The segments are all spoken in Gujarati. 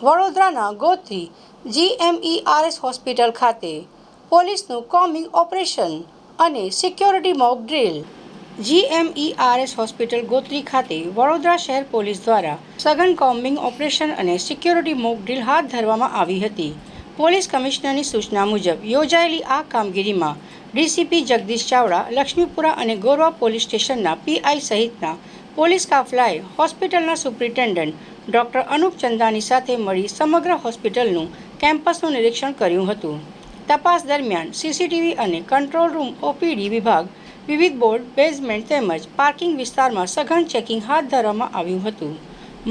વડોદરાના ગોત્રી GMERS હોસ્પિટલ ખાતે પોલીસનું કોમ્બિંગ ઓપરેશન અને security mock drill. GMERS hospital Gotri ખાતે વડોદરા શહેર પોલીસ દ્વારા સઘન કોમ્બિંગ ઓપરેશન અને સિક્યોરિટી મોક ડ્રીલ હાથ ધરવામાં આવી હતી. પોલીસ કમિશનરની સૂચના મુજબ યોજાયેલી આ કામગીરીમાં ડીસીપી જગદીશ ચાવડા, લક્ષ્મીપુરા અને ગોરવા પોલીસ સ્ટેશનના PI સહિતના પોલીસ કાફલાએ હોસ્પિટલના સુપ્રિન્ટેન્ડન્ટ ડોક્ટર અનુપ ચંદાની સાથે મળી સમગ્ર હોસ્પિટલનું કેમ્પસનું નિરીક્ષણ કર્યું હતું. તપાસ દરમિયાન સીસીટીવી અને કંટ્રોલ રૂમ, OPD વિભાગ, વિવિધ બોર્ડ, બેઝમેન્ટ તેમજ પાર્કિંગ વિસ્તારમાં સઘન ચેકિંગ હાથ ધરવામાં આવ્યું હતું.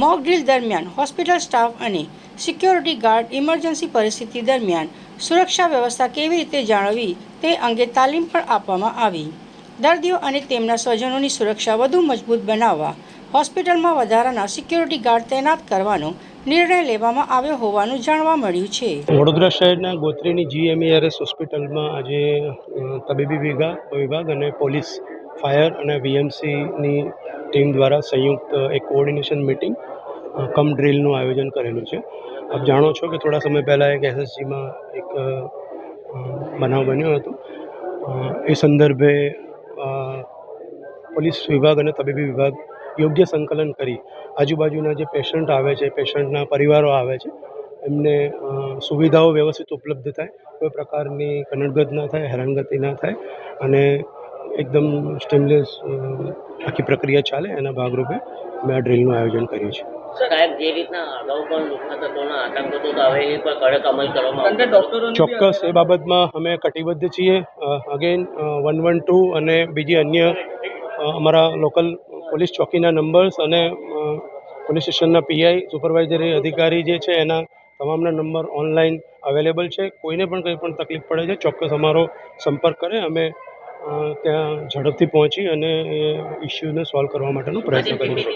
મોક ડ્રીલ દરમિયાન હોસ્પિટલ સ્ટાફ અને સિક્યોરિટી ગાર્ડ ઇમરજન્સી પરિસ્થિતિ દરમિયાન સુરક્ષા વ્યવસ્થા કેવી રીતે જાળવવી તે અંગે તાલીમ પણ આપવામાં આવી. દર્દીઓ અને તેમના સ્વજનોની સુરક્ષા વધુ મજબૂત બનાવવા હોસ્પિટલમાં વધારાના સિક્યોરિટી ગાર્ડ તૈનાત કરવાનો નિર્ણય લેવામાં આવ્યો હોવાનું જાણવા મળ્યું છે. વડોદરા શહેરના ગોત્રીની GMERS હોસ્પિટલમાં આજે તબીબી વિભાગ અને પોલીસ, ફાયર અને VMCની ટીમ દ્વારા સંયુક્ત એક કોઓર્ડિનેશન મિટિંગ કમ ડ્રીલનું આયોજન કરેલું છે. આપ જાણો છો કે થોડા સમય પહેલાં એક SSGમાં એક બનાવ બન્યો હતો. એ સંદર્ભે પોલીસ વિભાગ અને તબીબી વિભાગ યોગ્ય સંકલન કરી આજુબાજુના જે પેશન્ટ આવે છે, પેશન્ટના પરિવારો આવે છે, એમને સુવિધાઓ વ્યવસ્થિત ઉપલબ્ધ થાય, કોઈ પ્રકારની કનડગત ના થાય, હેરાનગતિ ના થાય અને એકદમ સ્ટીમલેસ આખી પ્રક્રિયા ચાલે એના ભાગરૂપે મેં આ ડ્રીલનું આયોજન કર્યું છે. સાહેબ, જે રીતના અગાઉ પણ લુખ્ખા તત્વોના આતંક હતો તો હવે એની પર કડક અમલ કરવામાં ચોક્કસ એ બાબતમાં અમે કટિબદ્ધ છીએ. અગેન 112 અને બીજી અન્ય અમારા લોકલ પોલીસ ચોકીના નંબર્સ અને પોલીસ સ્ટેશનના PI, સુપરવાઇઝરી અધિકારી જે છે એના તમામના નંબર ઓનલાઈન અવેલેબલ છે. કોઈને પણ કંઈ પણ તકલીફ પડે છે ચોક્કસ અમારો સંપર્ક કરે. અમે ત્યાં ઝડપથી પહોંચી અને એ ઇસ્યુને સોલ્વ કરવા માટેનો પ્રયત્ન કરીશું.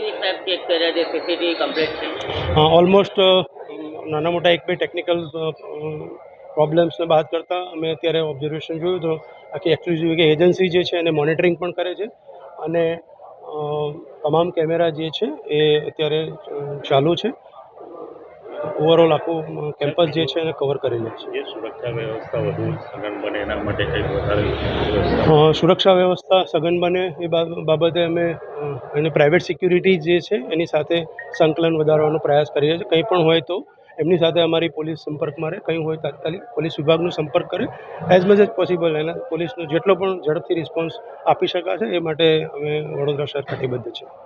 ઓલમોસ્ટ નાના મોટા 1-2 ટેકનિકલ પ્રોબ્લેમ્સને બાદ કરતાં અમે અત્યારે ઓબ્ઝર્વેશન જોયું તો આખી એક્સક્લુઝિવ એજન્સી જે છે એને મોનિટરિંગ પણ કરે છે અને તમામ કેમેરા જે છે એ અત્યારે ચાલુ છે. ઓવરઓલ આખું કેમ્પસ જે છે એને કવર કરી લે છે. સુરક્ષા વ્યવસ્થા વધુ સઘન બને એના માટે કંઈક વધારે સુરક્ષા વ્યવસ્થા સઘન બને એ બાબતે અમે એને પ્રાઇવેટ સિક્યુરિટી જે છે એની સાથે સંકલન વધારવાનો પ્રયાસ કરીએ છીએ. કંઈ પણ હોય તો એમની સાથે અમારી પોલીસ સંપર્કમાં રહે, કંઈ હોય તાત્કાલિક પોલીસ વિભાગનો સંપર્ક કરે. એઝ મચ એઝ પોસિબલ એના પોલીસનો જેટલો પણ ઝડપથી રિસ્પોન્સ આપી શકાશે એ માટે અમે વડોદરા શહેર કટિબદ્ધ છે.